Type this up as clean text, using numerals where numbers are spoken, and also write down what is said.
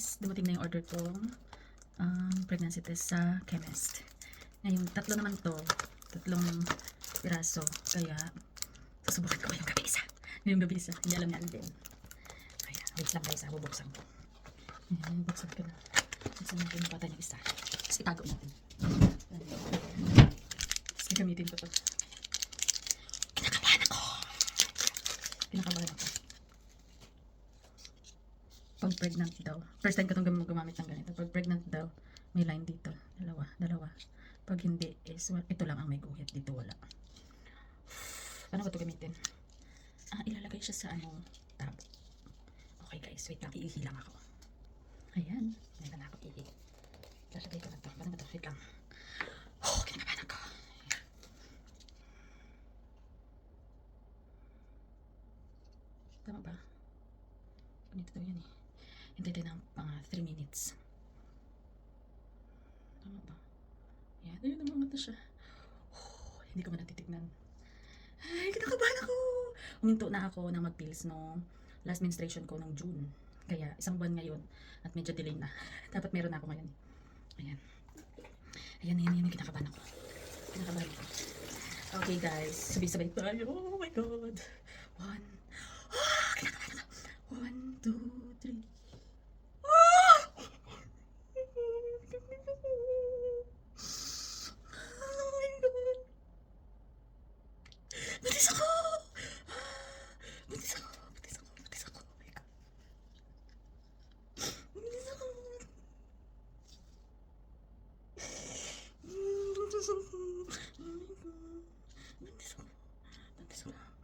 guys, dumating na yung order ko. Pregnancy test sa chemist. Ngayon, tatlo naman to. Tatlong piraso. Kaya, susubukan ko ngayong gabi isa. Ngayong gabi isa. Hindi alam niya din. Kaya, wait lang guys, bubuksan ko. Ayan, buksan ko na. Buksan natin yung pata niya isa. Tapos itago natin. Tapos gagamitin ko to. Kinakabahan ako. Kinakabahan ako. Pag pregnant daw. First time ko itong gumamit ng ganito. Pag pregnant daw, may line dito. Dalawa. Pag hindi, is ito lang ang may guhit. Dito wala. Paano ko ito gamitin? Ilalagay siya sa tab. Okay guys, wait lang. Iihi lang ako. Ayan. Meron na ako iihi. Lalagay ko na ito. Paano ba ito? Wait lang. Kinakabahan ako. Tama ba? Ganito daw yan eh. Hintay tayo ng mga 3 minutes. Tama ba? Ayan. Ayun ang mga ito siya. Hindi ko man natitignan. Ay, kinakabahan ako. Huminto na ako ng mag-pills no last menstruation ko nung June. Kaya isang buwan ngayon at medyo delay na. Dapat meron na ako ngayon. Ayan. Ayan. Kinakabahan ako. Okay guys. Sabay-sabay tayo. Oh my God. Kinakabahan ako. 1, 2, 3. Buntis ako! Buntis ako! Oh my God. Buntis ako! Oh my God. Buntis ako! Oh my God. Buntis ako!